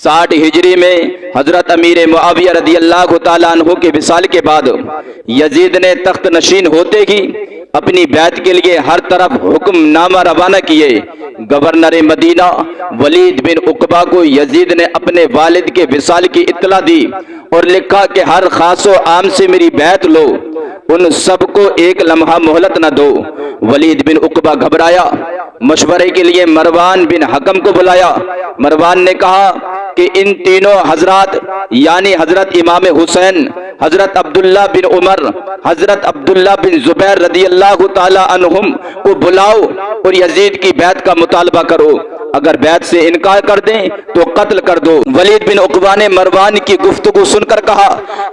60 हिजरी में हजरत अमीर मुआविया रदी अल्लाह ताला अन्हु के विसाल के बाद यजीद ने तख्त नशीन होते ही अपनी बैत के लिए हर तरफ हुक्मनामा रवाना किए। गवर्नर मदीना वलीद बिन उकबा को यजीद ने अपने वालिद के विसाल की इत्तला दी और लिखा कि हर खासो आम से मेरी बैत लो, उन सबको एक लम्हा मोहलत न दो। वलीद बिन उकबा घबराया, मशवरे के लिए मरवान बिन हकम को बुलाया। मरवान ने कहा कि इन तीनों हजरात यानी हजरत इमाम हुसैन, हजरत अब्दुल्ला बिन उमर, हजरत अब्दुल्ला बिन जुबैर रदी अल्लाह ताला अन्हुम को बुलाओ और यजीद की बैत का मुतालबा करो। अगर बैत से इनकार कर दें तो कत्ल कर दो। वलीद बिन उकबा ने मरवान की गुफ्तगू सुनकर कहा,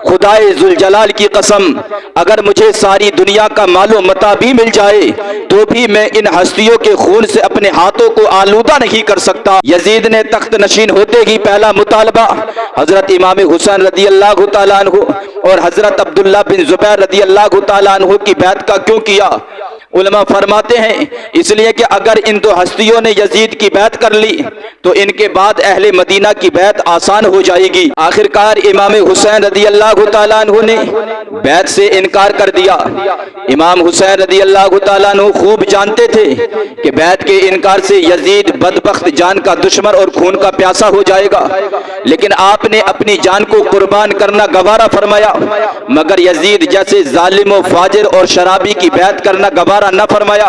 खुदाए जुल जलाल की कसम, अगर मुझे सारी दुनिया का मालो मता भी मिल जाए तो भी मैं इन हस्तियों के खून से अपने हाथों को आलूदा नहीं कर सकता। यजीद ने तख्त नशीन होते ही पहला मुतालबा हजरत इमाम हुसैन रदी अल्लाह ताला अन्हु और हजरत अब्दुल्ला बिन जुबैर रदी अल्लाह ताला अन्हु की बैत का क्यों किया? उलमा फरमाते हैं इसलिए कि अगर इन दो हस्तियों ने यजीद की बैत कर ली तो इनके बाद अहले मदीना की बैत आसान हो जाएगी। आखिरकार इमाम हुसैन रदी अल्लाह ताला अन्हु ने बैत से इनकार कर दिया। इमाम हुसैन रदी अल्लाह ताला अन्हु खूब जानते थे कि बैत के इनकार से यजीद बदबख्त जान का दुश्मन और खून का प्यासा हो जाएगा, लेकिन आपने अपनी जान को कुर्बान करना गवारा फरमाया, मगर यजीद जैसे जालिम व फाजिर और शराबी की बैत करना गवारा न फरमाया।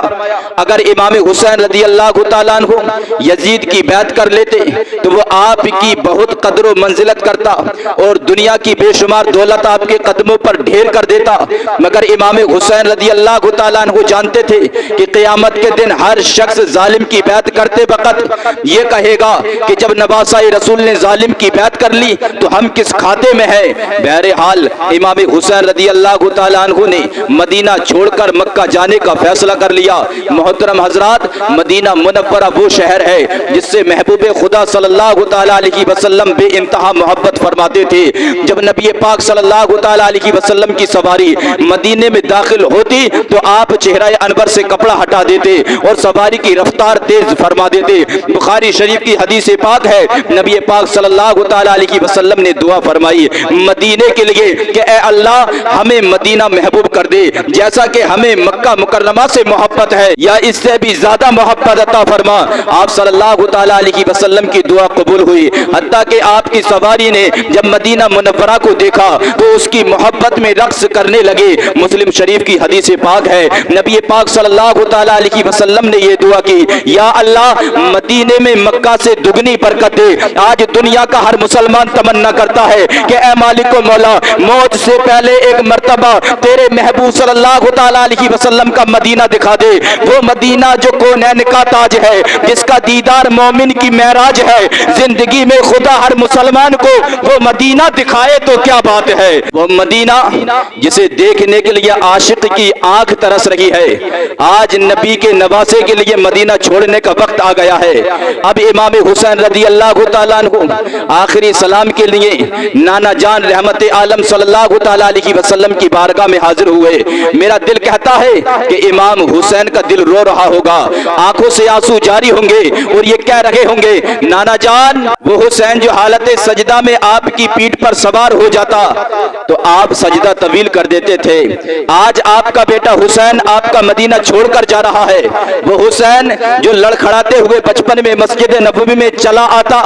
अगर इमाम हुसैन रदी अल्लाह ताला अन्हु यजीद की बैत कर लेते तो वो आपकी बहुत कदर व मंजिलत करता और दुनिया की बेशुमार दौलत आपके कदमों पर ढेर कर देता, मगर इमाम हुसैन रदी अल्लाह ताला अन्हु जानते थे कि क़यामत के दिन हर शख्स जालिम की बैत करते वक्त ये कहेगा कि जब नवासाए रसूल ने जालिम की बैत कर ली तो हम किस खाते में है। बहरहाल इमाम हुसैन रदी अल्लाह ताला अन्हु ने मदीना छोड़कर मक्का जाने का फैसला कर लिया। मोहतरम हजरात, मदीना मुनव्वरा वो शहर है जिससे महबूब खुदा सल्लल्लाहु ताला अलैहि वसल्लम बेइंतहा मोहब्बत फरमाते थे। जब नबी पाक सल्लल्लाहु ताला अलैहि वसल्लम की सवारी मदीने में दाखिल होती तो आप चेहरा अनवर से कपड़ा हटा देते और सवारी की रफ्तार तेज फरमा देते। बुखारी शरीफ की हदीस पाक है, नबी पाक सल्लल्लाहु ताला अलैहि वसल्लम ने दुआ फरमाई मदीने के लिए कि ऐ अल्लाह हमें मदीना महबूब कर दे जैसा कि हमें मक्का मुकर्रमा से मोहब्बत है, या इससे भी ज्यादा मोहब्बत अता फरमा। आप सल्लल्लाहु ताला अलैहि वसल्लम की दुआ कबूल हुई, हत्ता कि आपकी सवारी ने जब मदीना मुनव्वरा को देखा तो उसकी मोहब्बत में रक्स करने लगे। मुस्लिम शरीफ की हदीस पाक है, नबी पाक सल्लल्लाहु ताला अलैहि वसल्लम ने ये दुआ की, या अल्लाह मदीने में मक्का से दुगनी बरकत दे। आज दुनिया का हर मुसलमान तमन्ना करता है कि ऐ मालिक मौला, मौत से पहले एक मर्तबा तेरे महबूब सल्लल्लाहु ताला अलैहि वसल्लम का मदीना दिखा दे, वो मदीना जो कौनैन का ताज है, जिसका दीदार मोमिन की महराज है। जिंदगी में खुदा हर मुसलमान को वो मदीना दिखाए तो क्या बात है। वो मदीना जिसे देखने के लिए आशिक की आंख तरस रही है। आज नबी के नवासे के लिए मदीना छोड़ने का वक्त आ गया है। अब इमाम हुसैन रदी अल्लाह ताला अन्हु आखिरी सलाम के लिए नाना जान रहमत आलम सल्लल्लाहु ताला अलैहि वसल्लम की बारगाह में हाजिर हुए। मेरा दिल कहता है कि इमाम हुसैन का दिल रो रहा होगा, आंखों से आंसू जारी होंगे और ये कह रहे होंगे, नाना जान, वो हुसैन जो हालत सजदा में आपकी पीठ पर सवार हो जाता तो आप सजदा तवील कर देते थे। आज आपका बेटा हुसैन आपका मदीना छोड़कर जा रहा है। वो हुसैन जो लड़खड़ाते हुए बचपन में मस्जिद नबवी में चला आता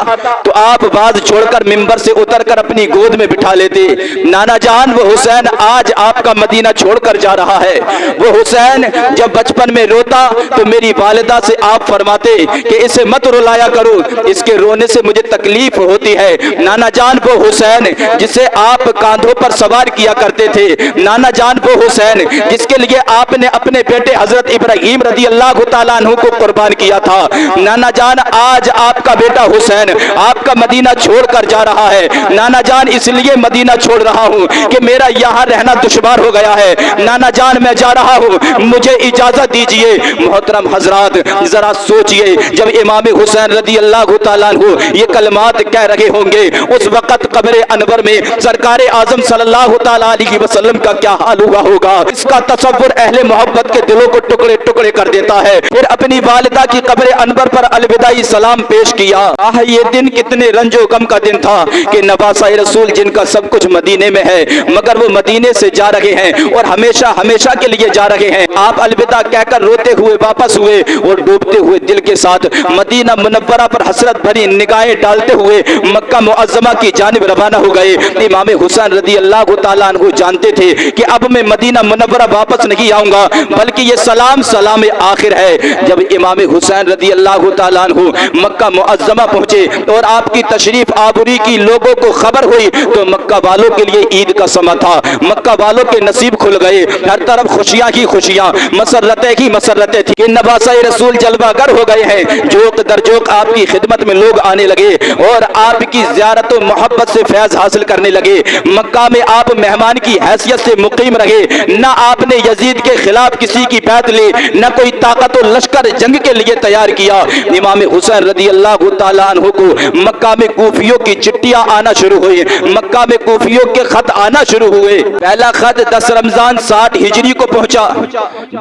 तो आप बाज छोड़कर मिंबर से उतरकर अपनी गोद में बिठा लेते। नाना जान, वो हुसैन आज आपका मदीना छोड़कर जा रहा है। वो हुसैन जब बचपन में रोता तो मेरी वालिदा से आप फरमाते कि इसे मत रुलाया करो, इसके रोने से मुझे तकलीफ होती है। नाना जान, वो हुसैन जिसे आप कांधों पर सवार किया करते थे। नाना जान, वो हुसैन जिसके लिए आपने अपने बेटे हजरत इब्राहिम रदी अल्लाह ताला अन्हु को कुर्बान किया था। नाना जान, आज आपका बेटा हुसैन आपका मदीना छोड़कर जा रहा है। नाना जान, इसलिए मदीना छोड़ रहा हूँ कि मेरा यहाँ रहना दुश्वार हो गया है। नाना जान, मैं जा रहा हूँ, मुझे इजाजत दीजिए। मोहतरम हजरात जरा सोचिए, जब इमाम हुसैन रदी अल्लाह तआला अन्हु ये कलमात कह रहे होंगे, उस वक्त कब्र अनवर में सरकार आजम सल्लल्लाहु तआला अलैहि वसल्लम का क्या हाल हुआ होगा। इसका तसव्वुर अहले मोहब्बत के दिलों को टुकड़े टुकड़े कर देता है। फिर अपनी वालिदा की कब्र अनवर पर अलविदाई सलाम पेश किया। आह, ये दिन कितने रंजो गम का दिन था कि नवासा रसूल जिनका सब कुछ मदीने में है, मगर वो मदीने से जा रहे हैं और हमेशा हमेशा के लिए जा रहे हैं। आप अलविदा कहकर रोते हुए वापस हुए और डूबते हुए दिल के साथ मदीना मुनव्वरा पर हसरत भरी निगाहें डालते हुए मक्का मुअज्जमा की जानिब रवाना हो गए। इमाम हुसैन रदी अल्लाह तआला अन्हु जानते थे कि अब मैं मदीना मुनव्वरा वापस नहीं आऊंगा, बल्कि ये सलाम सलाम आखिर है। जब इमाम हुसैन रदी अल्लाह तआला अन्हु मक्का मुअज्जमा पहुंचे और आपकी तशरीफ आबरी की लोगों को खबर हुई, तो मक्का वालों के लिए ईद का समा था। मक्का वालों के नसीब खुल गए, हर तरफ खुशियां ही खुशियां, मसरतें ही मसरतें थी। नवासा रसूल जलवागर हो गए हैं। जोक दर जोक आपकी खिदमत में लोग आने लगे और आपकी ज़ियारत और मोहब्बत से फैज हासिल करने लगे। मक्का में आप मेहमान की हैसियत से मुकीम रहे। न आपने यजीद के खिलाफ किसी की बैत ली, न कोई ताकत और लश्कर जंग के लिए तैयार किया। इमाम हुसैन रदी अल्लाह तआला अन्हु को मक्का में कूफियों की चिट्ठियां आना शुरू हुई, मक्का में कूफियों के खत आना शुरू हुए। पहला खत 10 रमजान 60 हिजरी को पहुंचा।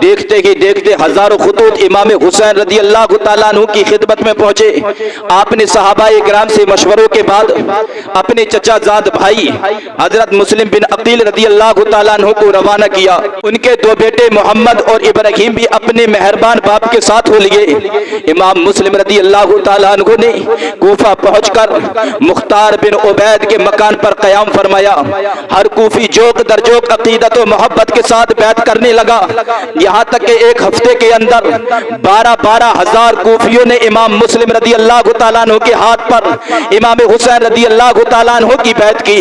देखते ही देखते हजारों खुतूत इमाम हुसैन रदी अल्लाह तआला अन्हु की खिदमत में पहुंचे। आपने सहाबाए किराम से मशवरों के बाद अपने चचाजाद भाई हजरत मुस्लिम बिन अकील रदी अल्लाह तआला अन्हु को रवाना किया। उनके दो बेटे मोहम्मद और इब्राहिम भी अपने मेहरबान बाप के साथ हो लिए। इमाम मुस्लिम रदी अल्लाह तआला अन्हु ने कूफा पहुंचकर मुख्तार बिन उबैद के मकान पर क़याम फरमाया। हर कूफी जोक दर जोक अकीदत और मोहब्बत के साथ बैत करने लगा। यहाँ तक कि एक हफ्ते के अंदर 12-12 हजार कूफियों ने इमाम मुस्लिम रदी अल्लाह तआला अन्हु के हाथ पर इमाम हुसैन रदी अल्लाह तआला अन्हु की बैत की।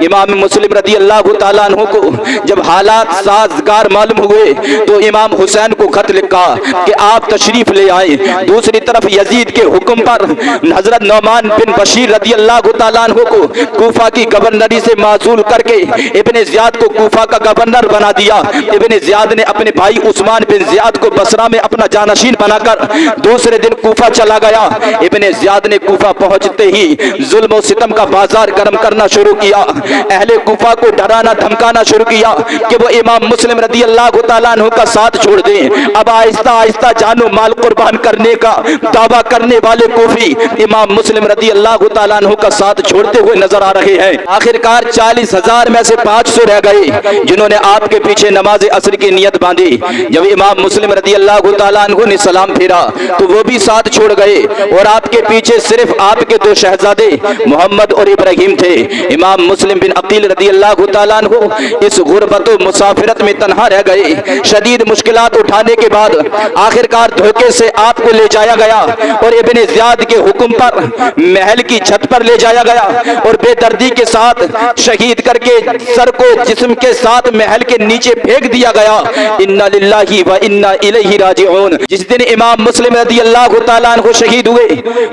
इमाम मुस्लिम रदी अल्लाह तआला अन्हु को जब हालात साजगार मालूम हुए, तो इमाम हुसैन को खत लिखा कि आप तशरीफ ले आए। दूसरी तरफ यजीद के हुक्म पर हजरत नौमान बिन बशीर रदी अल्लाह तआला अन्हु को कूफा की गवर्नरी से माजूल करके इब्ने ज़ियाद को कूफा का गवर्नर बना दिया। इब्ने ज़ियाद ने अपने भाई उस्मान बिन ज़ियाद को बसरा में अपना जानशीन बनाकर दूसरे दिन कूफा चला गया। इब्ने ज़ियाद ने कूफा पहुंचते ही जुल्म और सितम का बाजार गर्म करना शुरू किया। अहले कूफा को डराना धमकाना शुरू किया कि वो इमाम मुस्लिम रदी अल्लाह तआला अन्हु का साथ छोड़ दें। अब आहिस्ता आहिस्ता जानो माल कुर्बान करने का दावा करने वाले कूफी इमाम मुस्लिम रदी अल्लाह तआला अन्हु का साथ छोड़ते हुए नजर आ रहे हैं। आखिरकार 40,000 में से 500 रह गए जिन्होंने आपके पीछे नमाज असर की नियत बांधी। जब इमाम मुस्लिम रदी अल्लाह तआला अन्हु ने सलाम फेरा, तो वो भी साथ छोड़ गए और आपके पीछे सिर्फ आपके दो शहजादे मोहम्मद और इब्राहिम थे। इमाम मुस्लिम बिन अकील रदी अल्लाह तआला अन्हु इस गुर्बत और मुसाफिरत में तन्हा रह गए। शदीद मुश्किलात उठाने के बाद आखिरकार धोखे से आपको ले जाया गया और इब्ने ज़ियाद के हुक्म पर महल की छत पर ले जाया गया और बेदर्दी के साथ शहीद करके सर को जिस्म के साथ महल के नीचे फेंक दिया गया। इन्ना लिल्लाहि व इन्ना इलैहि राजिऊन। जिस दिन इमाम मुस्लिम रदी अल्लाह तआला अन्हु शहीद हुए,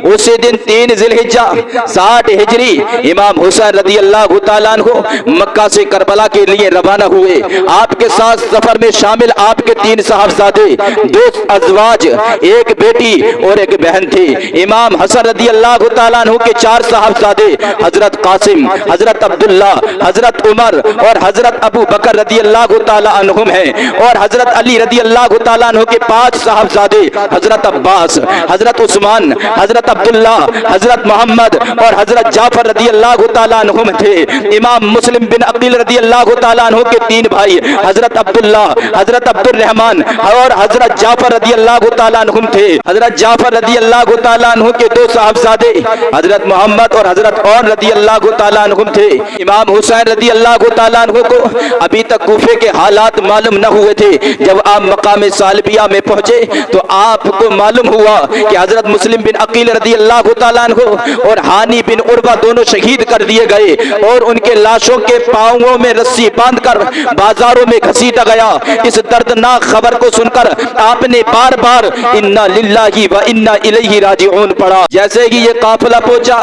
उसी दिन 3 ज़िलहिज्जा 60 हिजरी इमाम हुसैन रदी अल्लाह तआला अन्हु मक्का से करबला के लिए रवाना हुए। आपके साथ सफर में शामिल आपके 3 साहबजादे, 2 अज़वाज, एक बेटी और एक बहन थी। इमाम हसन रदी अल्लाह तआला अन्हु के 4 साहबजादे हजरत कासिम, हजरत अब्दुल्ला, हजरत उमर और हजरत अबू बकर रदी अल्लाह तआला अन्हुम हैं। और हजरत अली रदी अल्लाह तआला अन्हु के 5 साहबजादे हजरत अब्बास, हजरत उस्मान, हजरत अब्दुल्ला, हजरत मोहम्मद और हजरत जाफर रदी अल्लाह तआला अन्हुम थे। इमाम मुस्लिम बिन अकील रदी अल्लाह तआला अन्हु के 3 भाई हजरत अब्दुल्ला, हजरत अब्दुल रहमान और हजरत जाफर रदी अल्लाह तआला अन्हुम थे। हजरत जाफर रदी अल्लाह तआला अन्हु के 2 साहबजादे हजरत मोहम्मद और हजरत और रदी अल्लाह तआला अन्हुम थे। इमाम हुसैन रदी अल्लाह तआला अन्हु को अभी तक कूफे के हालात मालूम न हुए थे। जब आप मकाम सालबिया में पहुंचे, तो आपको मालूम हुआ कि हजरत मुस्लिम बिन अकील रदी अल्लाह तआला अन्हु और हानी बिन उर्वा दोनों शहीद कर दिए गए और उनके लाशों के पांवों में रस्सी बांधकर बाजारों में घसीटा गया। इस दर्दनाक खबर को सुनकर आपने बार बार इन्ना लिल्लाहि व इन्ना इलैहि राजिऊन पढ़ा। जैसे ही ये काफिला पहुंचा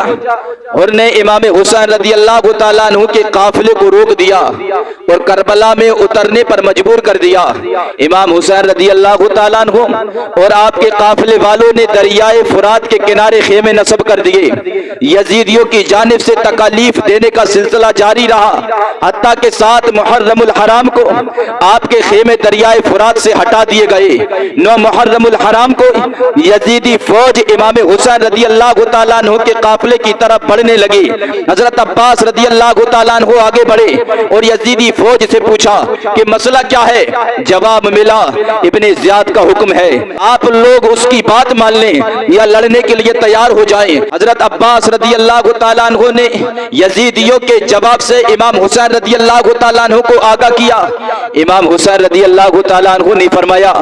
और ने इमाम हुसैन रदी अल्लाह तआला अन्हु के काफिले को रोक दिया और करबला में उतरने पर मजबूर कर दिया। इमाम हुसैन रदी अल्लाह तआला अन्हु और आपके काफिले वालों ने दरियाए फुरात के किनारे खेमे नस्ब कर दिए। यजीदियों की जानिब से तकालीफ देने का सिलसिला जारी रहा, हत्ता के 7 मुहर्रमुल हराम को आपके खेमे दरियाए फुरात से हटा दिए गए। 9 मुहर्रमुल हराम को यजीदी फौज इमाम हुसैन रदी अल्लाह तआला अन्हु के काफिले की तरफ बढ़ने लगी। हजरत अब्बास रदी अल्लाह तआला अन्हु आगे बढ़े और यजीदी फौज से पूछा कि मसला क्या है। जवाब मिला, इब्ने ज़ियाद का हुक्म है, आप लोग उसकी बात मान लें या लड़ने के लिए तैयार हो जाएं। हजरत अब्बास रदी अल्लाह तआला अन्हु ने यजीदियों के जवाब से इमाम हुसैन रदी अल्लाह तआला अन्हु को आगाह किया। इमाम हुसैन रदी अल्लाह तआला अन्हु ने फरमाया,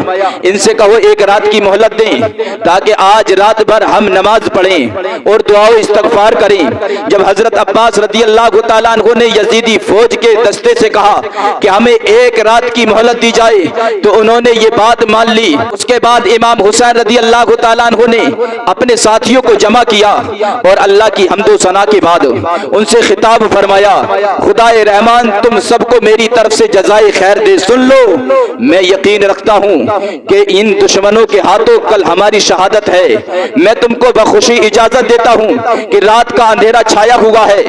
इनसे कहो एक रात की मोहलत दें ताकि आज रात भर हम नमाज पढ़ें और दुआ व इस्तगफार करें। जब हजरत अब्बास रदी अल्लाह तआला अन्हु ने यजीदी फौज के दस्ते से कहा कि हमें एक रात की मोहलत दी जाए तो उन्होंने ये बात मान ली। उसके बाद इमाम हुसैन रदी अल्लाह तआला अन्हु ने अपने साथियों को जमा किया और अल्लाह की हम्दो सना के बाद उनसे खिताब फरमाया, खुदाए रहमान तुम सबको मेरी तरफ से जज़ाए खैर दे। सुन लो, मैं यकीन रखता हूँ कि इन दुश्मनों के हाथों कल हमारी शहादत है। मैं तुमको बखुशी इजाजत देता हूँ कि रात का अंधेरा छाया हुआ है,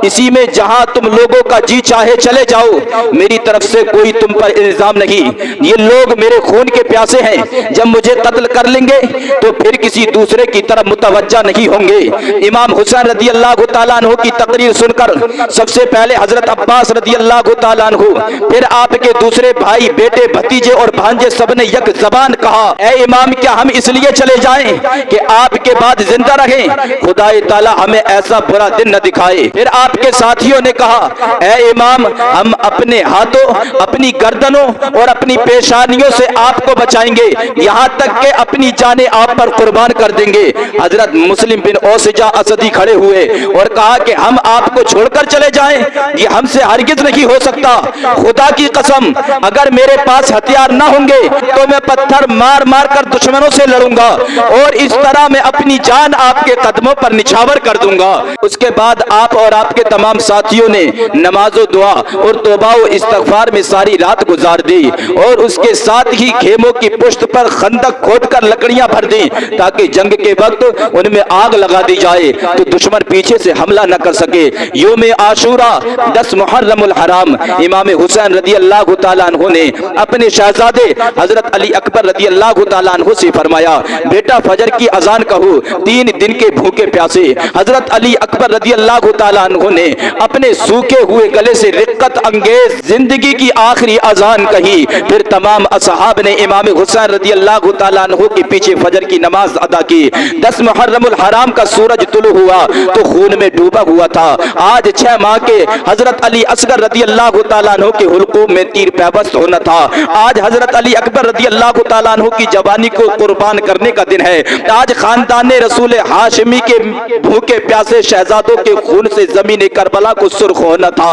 इसी में जहाँ तुम लोगों का जी चाहे चले जाओ, मेरी तरफ से कोई तुम पर इल्जाम नहीं। ये लोग मेरे खून के प्यासे हैं, जब मुझे कत्ल कर लेंगे तो फिर किसी दूसरे की तरफ मुतवज्जा नहीं होंगे। इमाम हुसैन रदी अल्लाह तआला अन्हु की तकरीर सुनकर सबसे पहले हजरत अब्बास रदी अल्लाह तआला अन्हु, फिर आपके दूसरे भाई, बेटे, भतीजे और भांजे सबने यक जबान कहा, ऐ इमाम क्या हम इसलिए चले जाएं कि आपके बाद जिंदा रहें? खुदाए ताला हमें ऐसा बुरा दिन न दिखाए। फिर आपके साथियों ने कहा, ऐ इमाम हम अपने हाथों, अपनी गर्दनों और अपनी पेशानियों से आपको बचाएंगे, यहाँ तक कि अपनी जाने आप पर कुर्बान कर देंगे। हजरत मुस्लिम बिन औसिजा असदी खड़े हुए और कहा कि हम आपको छोड़कर चले जाएं, ये हमसे हरगिज नहीं हो सकता। खुदा की कसम अगर मेरे पास हथियार ना होंगे तो मैं पत्थर मार मार कर दुश्मनों से लड़ूंगा और इस तरह मैं अपनी जान आपके कदमों पर निछावर कर दूंगा। उसके बाद आप और आपके तमाम साथियों ने नमाजो दुआ और तौबा व इस्तगफार में सारी रात गुजार दी और उसके साथ ही खेमों की पुष्ट पर खंदक खोदकर लकड़ियां भर दी ताकि जंग के वक्त उनमें आग लगा दी जाए तो दुश्मन पीछे से हमला न कर सके। यौम आशूरा 10 मुहर्रमुल हराम इमाम हुसैन रदी अल्लाह तआला अन्हु ने अपने शहजादे हजरत अली अकबर रदी अल्लाह तआला अन्हु से फरमाया, बेटा फजर की अजान कहो, 3 दिन के भूखे प्यासे। हजरत अली अकबर रदी अल्लाह तआला अन्हु ने अपने सूखे हुए गले से रिक्कत अंगेज जिंदगी की आखिरी अजान कही। फिर तमाम असहाब ने इमाम हुसैन रदी अल्लाह तआला अन्हु के पीछे फजर की नमाज अदा की। 10 मुहर्रमुल हराम का सूरज तुलू हुआ तो खून में डूबा हुआ था। आज 6 माह के हजरत अली असगर रदी अल्लाह तआला अन्हु के हुल्कूम में तीर पैबस्त होना था। आज हजरत अली अकबर रदी अल्लाह तआला अन्हु की जवानी को कुर्बान करने का दिन है। आज खानदान रसूल हाशिमी के भूखे प्यासे शहजादों के खून से जमीन करबला को सुर्ख होना था।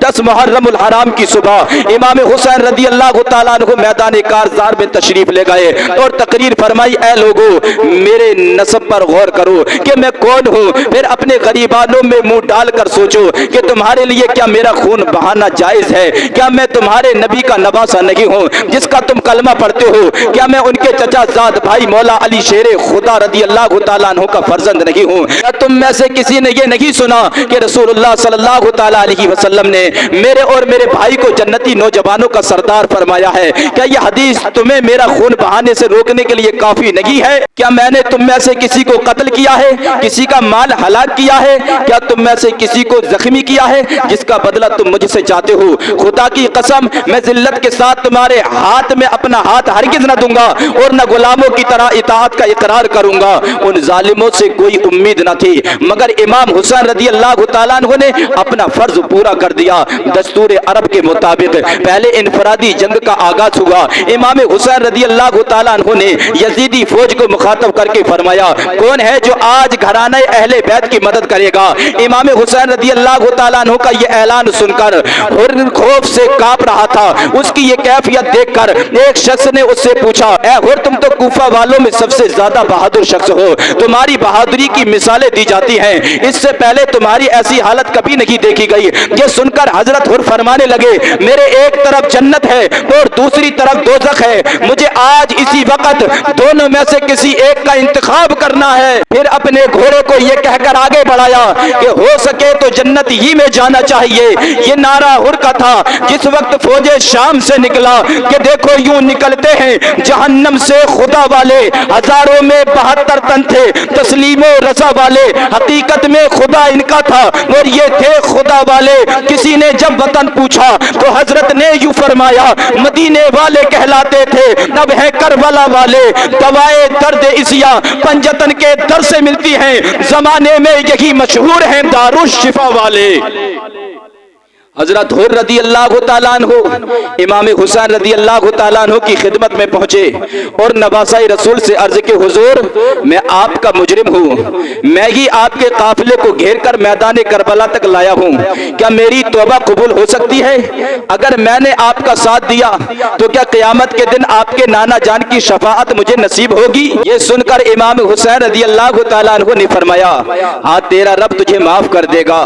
10 मुहर्रमुल हराम की सुबह इमाम हुसैन रदी अल्लाह तआला अन्हु मैदान कारजार में तशरीफ ले गए और तकरीर फरमाई, ऐ लोगों मेरे नसब पर गौर करो कि मैं कौन हूँ। फिर अपने गरीबानों में मुंह डालकर सोचो कि तुम्हारे लिए क्या मेरा खून बहाना जायज है? क्या मैं तुम्हारे नबी का नवासा नहीं हूँ जिसका तुम कलमा पढ़ते हो? क्या मैं उनके चचा जाद भाई मौला अली शेरे खुदा रदी अल्लाह तआला अन्हु का फर्जंद नहीं हूँ? क्या तुम में से किसी ने ये नहीं सुना कि रसूलुल्लाह सल्लल्लाहु तआला अलैहि वसल्लम ने मेरे और मेरे भाई को जन्नती नौजवानों का सरदार फरमाया है? क्या यह हदीस तुम्हें मेरा खून बहाने से रोकने के लिए काफी नहीं है? क्या मैंने तुम में से किसी को कत्ल किया है, किसी का माल हलाक किया है? क्या तुम में से किसी को जख्मी किया है जिसका बदला तुम मुझसे चाहते हो? खुदा की कसम मैं जिल्लत के साथ तुम्हारे हाथ में अपना हाथ हरगिज न दूंगा और न गुलामों की तरह इताअत का इकरार करूंगा। उन जालिमों से कोई उम्मीद न थी मगर इमाम हुसैन रदी अल्लाह तआला अन्हु ने अपना फर्ज पूरा कर दिया। दस्तूर अरब के मुताबिक पहले इनफरादी जंग का आगाज हुआ। इमाम हुसैन रदी अल्लाह तआला अन्हु ने यजीदी फौज को मुखातब करके फरमाया, कौन है जो आज घराने अहले बैत की मदद करेगा? इमाम हुसैन रदी अल्लाह तआला अन्हु का यह ऐलान सुनकर खौफ से कांप रहा था। उसकी ये कैफियत देखकर एक शख्स ने उससे पूछा, ऐ हुर तुम तो कूफा वालों में सबसे ज्यादा बहादुर शख्स हो, तुम्हारी बहादुरी की मिसालें दी जाती हैं, इससे पहले तुम्हारी ऐसी हालत कभी नहीं देखी गई। ये सुनकर हजरत हुर फरमाने लगे, मेरे एक तरफ जन्नत है और दूसरी तरफ दोज़ख है, मुझे आज इसी वक्त दोनों में से किसी एक का इंतखाब करना है। फिर अपने घोड़े को ये कहकर आगे बढ़ाया कि हो सके तो जन्नत ही में जाना चाहिए। ये नारा हुरका था जिस वक्त फौजे शाम से निकला कि देखो यूं निकलते हैं जहन्नम से खुदा वाले, हजारों में 72 तन थे तस्लीमो रजा वाले, हकीकत में खुदा इनका था और ये थे खुदा वाले। किसी ने जब वतन पूछा तो हजरत ने यूं फरमाया, मदीने वाले कहलाते थे, अब है करबला वाले। दवाए दर्द इसिया पंजतन के दर से मिलती हैं, जमाने में यही मशहूर हैं दारुश शिफा वाले। हजरत हुर रदी अल्लाह तआला अन्हु इमाम हुसैन रदी अल्लाह तआला अन्हु की खिदमत में पहुंचे और नवासाई रसूल से अर्ज के हुजूर मैं आपका मुजरिम हूँ, मैं ही आपके काफिले को घेर कर मैदान करबला तक लाया हूँ, क्या मेरी तौबा कबूल हो सकती है? अगर मैंने आपका साथ दिया तो क्या क़यामत के दिन आपके नाना जान की शफाअत मुझे नसीब होगी? ये सुनकर इमाम हुसैन रदी अल्लाह तआला अन्हु ने फरमाया, हाँ तेरा रब तुझे माफ कर देगा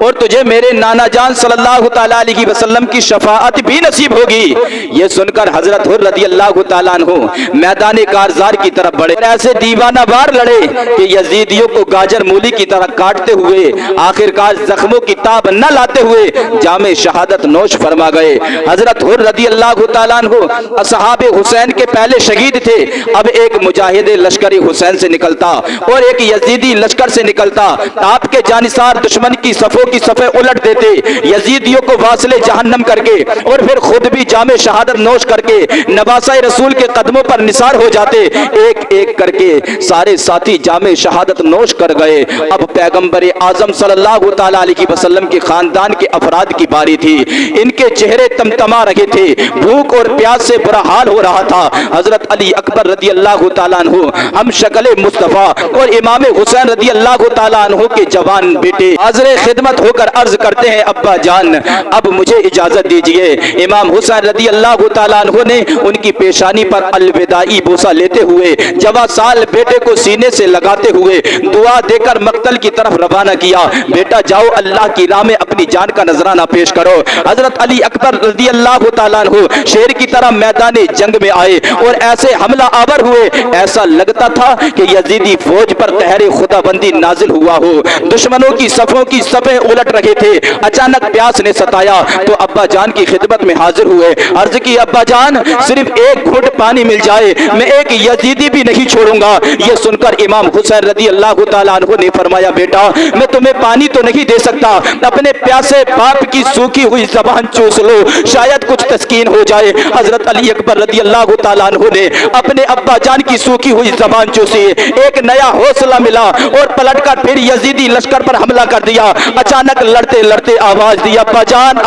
और तुझे मेरे नाना जान सल्लल्लाहु तआला अलैहि वसल्लम की शफाअत भी नसीब होगी। ये सुनकर हजरत हुर रदी अल्लाह तआला अन्हु मैदान कारजार की तरफ बढ़े, ऐसे दीवाना वार लड़े कि यजीदियों को गाजर मूली की तरह काटते हुए आखिरकार जख्मों की ताब न लाते हुए जामे शहादत नोश फरमा गए। हजरत हुर रदी अल्लाह तआला अन्हु असहाबे हुसैन के पहले शहीद थे। अब एक मुजाहिद लश्करी हुसैन से निकलता और एक यजीदी लश्कर से निकलता, आपके जानिसार दुश्मन की सफों की सफे उलट देते, यजीदियों को वासले जहन्नम करके और फिर खुद भी जामे शहादत नोश करके नवासाए रसूल के कदमों पर निसार हो जाते। एक एक करके सारे साथी जामे शहादत नोश कर गए। अब पैगंबर आजम सल्लल्लाहु तआला अलैहि वसल्लम के खानदान के अफराद की बारी थी। इनके चेहरे तमतमा रहे थे, भूख और प्यास से बुरा हाल हो रहा था। हजरत अली अकबर रदी अल्लाह तआला अन्हु हम शक्ल मुस्तफा और इमाम हुसैन रदी अल्लाह तआला अन्हु के जवान बेटे हाज़िर खिदमत होकर अर्ज करते हैं, अब्बा जान अब मुझे इजाजत दीजिए। इमाम हुसैन रदी अल्लाह तआला अन्हु ने उनकी पेशानी पर अलविदाई बोसा लेते हुए जवा साल बेटे को सीने से लगाते हुए दुआ देकर मक्तल की तरफ रवाना किया। बेटा जाओ अल्लाह की राह में अपनी जान का नजराना पेश करो। हजरत अली अकबर रदी अल्लाह तआला अन्हु शेर की तरह मैदान जंग में आए और ऐसे हमला आवर हुए, ऐसा लगता था कि यजीदी फौज पर कहरे खुदाबंदी नाजिल हुआ हो। दुश्मनों की सफों की सफे उलट रहे थे। अचानक प्यास ने सताया तो अब्बा जान की खिदमत में हाजिर हुए। अर्ज की, अब्बा जान सिर्फ एक घुट पानी मिल जाए, मैं एक यजीदी भी नहीं छोड़ूंगा। ये सुनकर इमाम हुसैन रदी अल्लाह तआला अन्हु ने फरमाया, बेटा मैं तुम्हें पानी तो नहीं दे सकता, अपने प्यासे बाप की सूखी हुई जबान चूस लो, शायद कुछ तस्कीन हो जाए। हजरत अली अकबर रदी अल्लाह तआला अन्हु ने अपने अब्बा जान की सूखी हुई जबान चूसी, एक नया हौसला मिला और पलटकर फिर यजीदी लश्कर पर हमला कर दिया। अचानक लड़ते लड़ते आवाज दी, अब्बा जान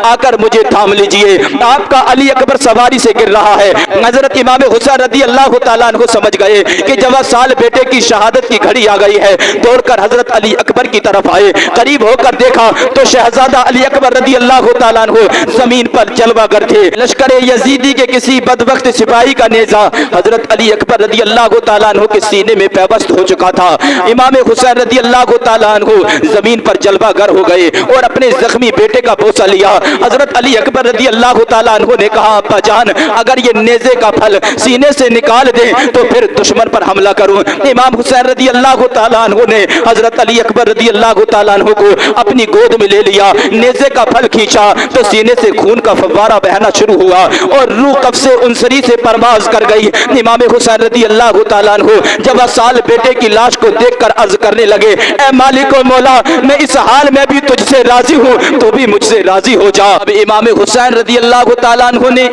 आकर मुझे थाम लीजिए, आपका अली अकबर सवारी से गिर रहा है। हजरत इमाम हुसैन रदी अल्लाह तआला अन्हु समझ गए कि जवा साल बेटे की शहादत की घड़ी आ गई है। दौड़कर हजरत अली अकबर की तरफ आए, करीब होकर देखा तो शहजादा अली अकबर रदी अल्लाह तआला अन्हु जमीन पर जलवागर थे। लश्कर यजीदी के किसी बदबख्त सिपाही का नेजा हजरत अली अकबर रदी अल्लाह तआला अन्हु के सीने में पैबस्त हो चुका था। इमाम हुसैन रदी अल्लाह तआला अन्हु जमीन पर जलवागर हो गए और अपने जख्मी बेटे का बोसा लिया। हजरत अली अकबर रदी अल्लाह तआला अन्हु ने कहा, अब्बा जान अगर ये नेज़े का फल सीने से निकाल दे तो फिर दुश्मन पर हमला करूं। इमाम हुसैन रदी अल्लाह तआला अन्हु ने हजरत अली अकबर रदी अल्लाह तआला अन्हु को अपनी गोद में ले लिया, नेज़े का फल खींचा तो सीने से खून का फव्वारा बहना शुरू हुआ और रूह कफ से उनसरी से परवाज कर गई। इमाम हुसैन रदी अल्लाह तआला अन्हु जब साल बेटे की लाश को देखकर अर्ज करने लगे, ए मालिक और मौला मैं इस हाल में भी तुझसे राजी हूँ, तो भी मुझसे राजी हो जा। अब इमाम हुसैन रदी अल्लाह तआला अन्हु ने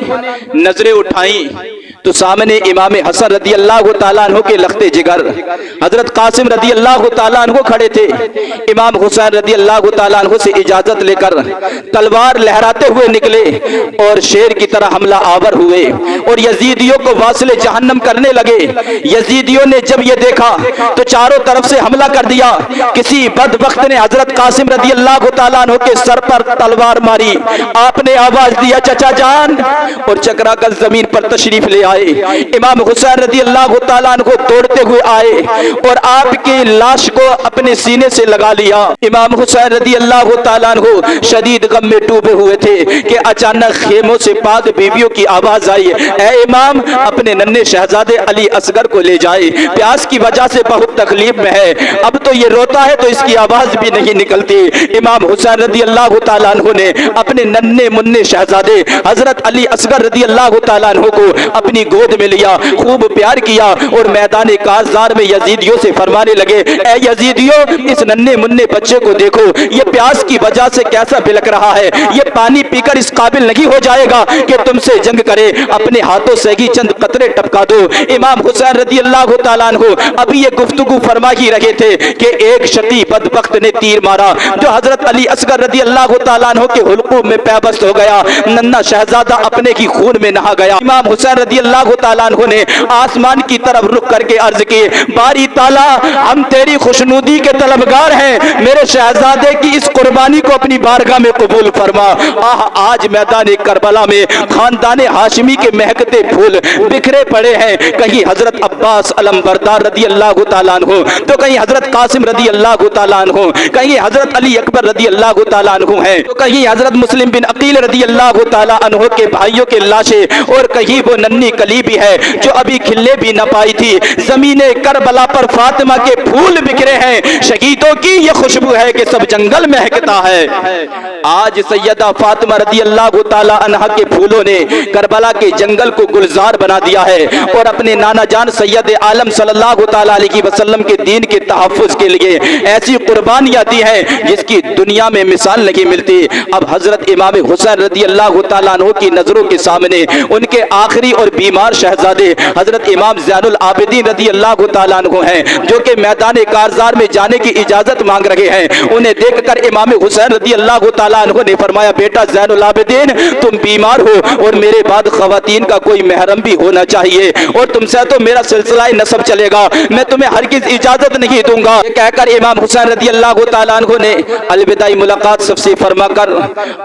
नजरें उठाई तो सामने इमाम हसन रदी अल्लाह तआला अन्हु के लखते जिगर हजरत कासिम रदी अल्लाह तआला अन्हु खड़े थे। इमाम हुसैन रदी अल्लाह तआला अन्हु से इजाजत लेकर तलवार लहराते हुए निकले और शेर की तरह हमला आवर हुए और यजीदियों को वासले जहन्नम करने लगे। यजीदियों ने जब ये देखा तो चारों तरफ से हमला कर दिया। किसी बदबख्त ने हजरत कासिम रदी अल्लाह तआला अन्हु के सर पर तलवार मारी। आपने आवाज दिया, चचा जान, और चकरा कर जमीन पर तशरीफ ले आए। इमाम हुसैन रदी अल्लाह तआला अन्हु दौड़ते हुए आए और आपकी लाश को अपने सीने से लगा लिया। इमाम हुसैन रदी अल्लाह तआला अन्हु शदीद गम में डूबे हुए थे कि अचानक खेमों से पाक बीवियों की आवाज आई, ऐ इमाम अपने नन्हे शहजादे अली असगर को ले जाए, प्यास की वजह से बहुत तकलीफ में है। अब तो ये रोता है तो इसकी आवाज भी नहीं निकलती। इमाम हुसैन रदी अल्लाह तआला अन्हु ने अपने नन्हे मुन्ने शहजादे हजरत अली असगर रदी अल्लाह तआला अन्हु को अपनी गोद में लिया, खूब प्यार किया और मैदान काज़ार में यजीदियों से फरमाने लगे, ऐ यजीदियों इस नन्हे मुन्ने बच्चे को देखो, ये प्यास की वजह से कैसा बिलक रहा है, ये पानी पीकर इस काबिल नहीं हो जाएगा कि तुमसे जंग करे, अपने हाथों से ही चंद कतरे टपका दो। इमाम हुसैन रदी अल्लाह तआला अन्हु अभी ये गुफ्तगू फरमा ही रहे थे कि एक शकी बदबख्त ने तीर मारा जो हजरत अली असगर रदी अल्लाह तआला अन्हु के हुल्कूम में पैबस्त हो गया। नन्हा शहजादा अपने की खून में नहा गया। इमाम हुसैन रदी अल्लाह तआला अन्हु ने आसमान की तरफ रुक करके अर्ज की, बारी ताला हम तेरी खुशनुदी के तलबगार हैं, मेरे शहजादे की इस कुर्बानी को अपनी बारगाह में कबूल फरमा। आज मैदान करबला में खानदान हाशिमी के महकते फूल बिखरे पड़े हैं, कहीं हजरत अब्बास अलमबरदार रदी अल्लाह तआला अन्हु तो कहीं हजरत कासिम रदी अल्लाह तआला अन्हु, कहीं हजरत अली अकबर रदी अल्लाह तआला अन्हु हैं, तो कहीं हजरत मुस्लिम बिन अकील रदी अल्लाह तआला अन्हु के भाइयों के लाशें, और कहीं वो नन्ही कली भी है जो अभी खिलने भी न पाई थी। जमीने करबला पर फातिमा के फूल बिखरे हैं, शहीदों की ये खुशबू है कि सब जंगल महकता है। आज सैयदा फातिमा रदी अल्लाह तआला अन्हा के फूलों ने करबला के जंगल को गुलजार बना दिया है और अपने नाना जान सैयद आलम सल्लल्लाहु तआला अलैहि वसल्लम के दीन के तहफ्फुज के लिए ऐसी कुर्बानियां दी हैं जिसकी दुनिया में मिसाल नहीं मिलती। अब हजरत इमाम हुसैन रदी अल्लाह तआला अन्हु की नजरों के सामने उनके आखिरी और बीमार शहजादे हजरत इमाम ज़ैनुल आबिदीन रदी अल्लाह तआला अन्हु हैं जो कि मैदान कारज़ार में जाने की इजाजत मांग रहे हैं। उन्हें देखकर इमाम हुसैन रदी अल्लाह तआला अन्हु ने फरमाया, बेटा ज़ैनुल आबिदीन तुम बीमार हो और मेरे बाद ख़वातीन का कोई महरम भी होना चाहिए और तुमसे तो मेरा सिलसिला नसब चलेगा, मैं तुम्हें हरगिज़ इजाजत नहीं दूंगा। ये कहकर इमाम हुसैन रदी अल्लाह तआला अन्हु ने अलविदाई मुलाकात सबसे फरमाकर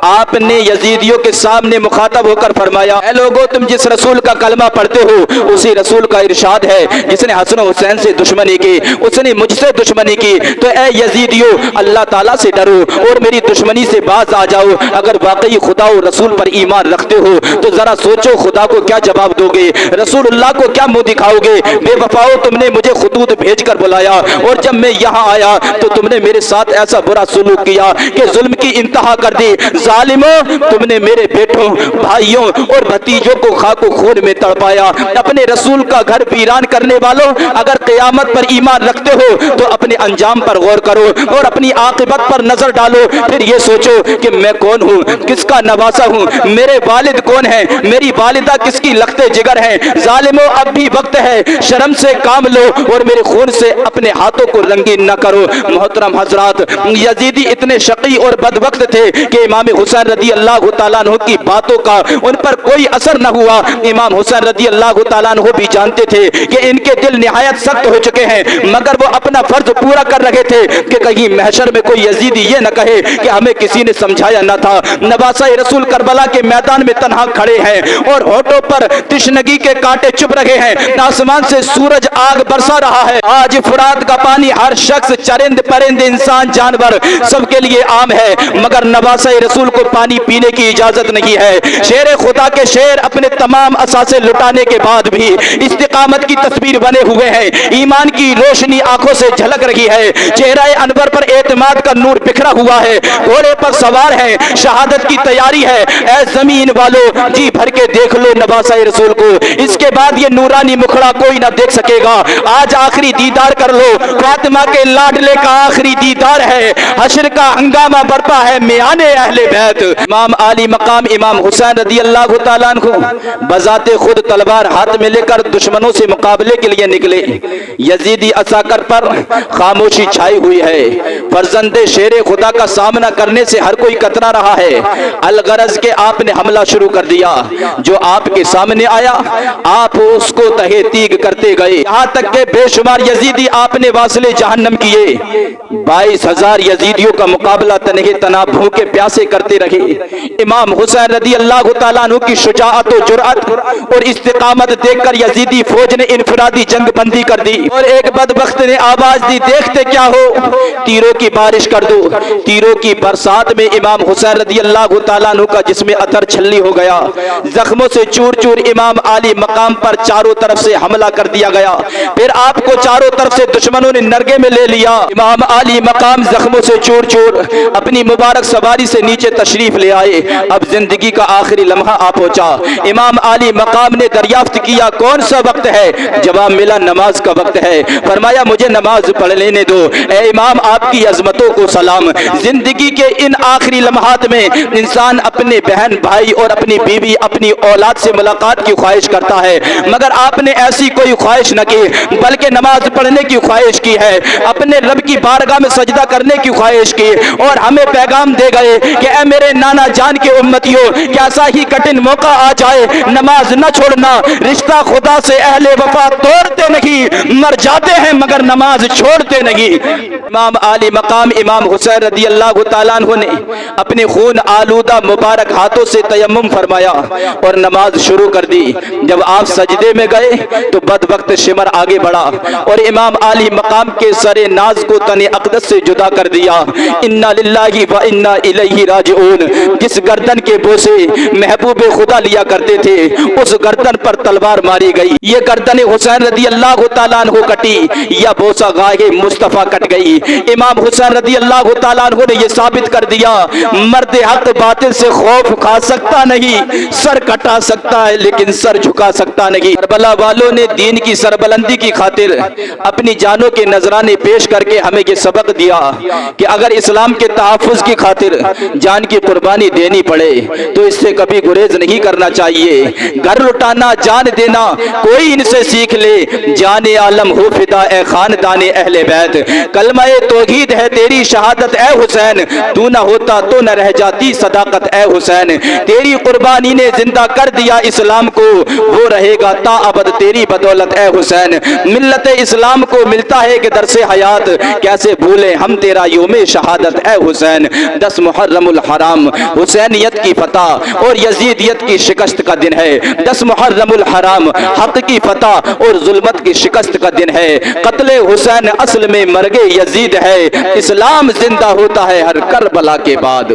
आपने यजीदियों के सामने मुखातब होकर फरमाया, ऐ लोगों तुम जिस रसूल का कलमा पढ़ते हो उसी रसूल का इरशाद है जिसने हसन हुसैन से दुश्मनी की उसने मुझसे दुश्मनी की, तो ऐ यजीदियों अल्लाह ताला से डरो और मेरी दुश्मनी से बाज आ जाओ। अगर वाकई खुदा और रसूल पर ईमान रखते हो तो जरा सोचो खुदा को क्या जवाब दोगे, रसूलुल्लाह को क्या मुंह दिखाओगे। बेवफाओ तुमने मुझे खुतूत भेज कर बुलाया और जब मैं यहाँ आया तो तुमने मेरे साथ ऐसा बुरा सलूक किया कि जुल्म की इंतहा कर दी। जालिमों तुमने मेरे बेटों भाइयों और भतीजों को खाको खून में तड़पाया। अपने रसूल का घर वीरान करने वालों अगर क़यामत पर ईमान रखते हो तो अपने अंजाम पर गौर करो और अपनी आक़िबत पर नजर डालो, फिर ये सोचो कि मैं कौन हूँ, किसका नवासा हूँ, मेरे वालिद कौन है, मेरी वालिदा किसकी लख्ते जिगर है। जालिमों अब भी वक्त है, शर्म से काम लो और मेरे खून से अपने हाथों को रंगीन न करो। मोहतरम हजरात, यजीदी इतने शकी और बदबख्त थे कि इमाम हुसैन रदी अल्लाह तआला अन्हु की बातों का उन पर कोई असर न हुआ। इमाम हुसैन रदी अल्लाह तआला अन्हु भी जानते थे कि इनके दिल निहायत सख्त हो चुके हैं, मगर वो अपना फर्ज पूरा कर रहे थे कि कहीं महशर में कोई यजीदी ये न कहे कि हमें किसी ने समझाया न था। नवासा रसूल करबला के मैदान में तन्हा खड़े हैं और होठों पर तिश्नगी के कांटे चुभ रहे हैं, आसमान से सूरज आग बरसा रहा है। आज फुरात का पानी हर शख्स, चरिंद परिंद, इंसान, जानवर सबके लिए आम है, मगर नवासा रसूल को पानी पीने की इजाजत नहीं है। शेर खुदा के शेर अपने तमाम असासे लुटाने के बाद भी इस्तिकामत की तस्वीर बने हुए हैं, ईमान की रोशनी आंखों से झलक रही है, चेहरा अनवर पर एतमाद का नूर बिखरा हुआ है, घोड़े पर सवार है, शहादत की तैयारी है। ऐ जमीन वालों जी भर के देख लो नवासा रसूल को, इसके बाद ये नूरानी मुखड़ा कोई ना देख सकेगा। आज आखिरी दीदार कर लो, फातिमा के लाडले का आखिरी दीदार है, हश्र का हंगामा बरपा है मियाने अहले बैत। इमाम आली मकाम इमाम हुसैन रदी अल्लाह तआला अन्हु बजाते खुद तलवार हाथ में लेकर दुश्मनों से मुकाबले के लिए निकले। यजीदी असाकर पर खामोशी छाई हुई है, फर्जंदे शेरे खुदा का सामना करने से हर कोई कतरा रहा है। अलगरज के आपने हमला शुरू कर दिया, जो आपके सामने आया आप उसको तहे तीग करते गए, यहाँ तक के बेशुमार यजीदी आपने वासले जहन्नम किए। 22,000 यजीदियों का मुकाबला तनहे तना भूखे प्यासे करते रहे। इमाम हुसैन रदी अल्लाह तआला अन्हु की शुजाअत और जुरअत और इस्तिकामत देखकर यजीदी फौज ने इनफरादी जंग बंदी कर दी और एक बदबख्त ने आवाज दी, देखते क्या हो, तीरों की बारिश कर दो। तीरों की बरसात में इमाम हुसैन रज़ी अल्लाह तआला अन्हु का जिस्म अतर छल्ली हो गया। जख्मों से चूर चूर इमाम आली मकाम पर चारों तरफ से हमला कर दिया गया। फिर आपको चारों तरफ से दुश्मनों ने नरगे में ले लिया। इमाम आली मकाम जख्मों से चूर चूर अपनी मुबारक सवारी से नीचे तशरीफ ले आए। अब जिंदगी का आखिरी लम्हा आ पहुंचा। इमाम आली मकाम ने दरियाफ्त किया, कौन सा वक्त है? जवाब मिला, नमाज का वक्त है। फरमाया, मुझे नमाज पढ़ लेने दो। ए इमाम, आपकी अजमतों को सलाम। जिंदगी के इन आखिरी लम्हात में इंसान अपने बहन भाई और अपनी बीवी अपनी औलाद से मुलाकात की ख्वाहिश करता है, मगर आपने ऐसी कोई ख्वाहिश न की, बल्कि नमाज पढ़ने की ख्वाहिश की है, अपने रब की बारगाह में सजदा करने की ख्वाहिश की और हमें पैगाम दे गए कि ए मेरे नाना जान के उम्मतियों, कैसा ही कठिन मौका आ जाए, नमाज न छोड़ना। रिश्ता खुदा से अहले वफा तोड़ते नहीं, मर जाते हैं मगर नमाज छोड़ते नहीं। इमाम आली मकाम इमाम हुसैन रज़ी अल्लाह तआला अन्हु ने अपने खून आलूदा मुबारक हाथों से तयम्मुम फरमाया और नमाज शुरू कर दी। जब आप सजदे में गए तो बदबख्त शिमर आगे बढ़ा और इमाम आली मकाम के सरे नाज को तने अक़दस से जुदा कर दिया। इन्ना लिल्लाहि व इन्ना इलैहि राजिऊन। जिस गर्दन के बोसे महबूब खुदा लिया करते थे, उस गर्दन पर तलवार मारी गई। ये गर्दन हुसैन रज़ी अल्लाह तआला अन्हु कटी या बोसा गाहे मुस्तफा कट गई। इमाम हुसैन रज़ी अल्लाह तआला अन्हु ने यह साबित कर दिया, मर्द हक बातिल से खौफ खा सकता नहीं, सर कटा सकता है लेकिन सर झुका सकता नहीं। करबला वालों ने दीन की सरबलंदी की खातिर अपनी जानों के नजराने पेश करके हमें ये सबक दिया कि अगर इस्लाम के तहफ़्फ़ुज़ की खातिर जान की कुर्बानी देनी पड़े तो इससे कभी गुरेज नहीं करना चाहिए। घर लुटाना, जान देना, कोई इनसे सीख ले। जाने आलम हो फिदा ए खानदाने अहले बैत। कलमा-ए तौहीद है तेरी शहादत ए हुसैन, तू न होता तो न रह जाती सदाकत ए हुसैन। तेरी कुर्बानी ने जिंदा कर दिया इस्लाम को, वो रहेगा ता अबद तेरी बदौलत ए हुसैन। मिल्लत इस्लाम को मिलता है कि दरसे हयात, कैसे भूले हम तेरा योमे शहादत ए हुसैन। 10 मुहर्रमुल हराम हुसैनियत की फतह और यजीदियत की शिकस्त का दिन है। 10 मुहर्रमुल हराम हक की फतह और जुल्मत की शिकस्त का दिन है। कत्ले हुसैन असल में मरगे यजीद है, इस्लाम जिंदा होता है हर करबला के बाद।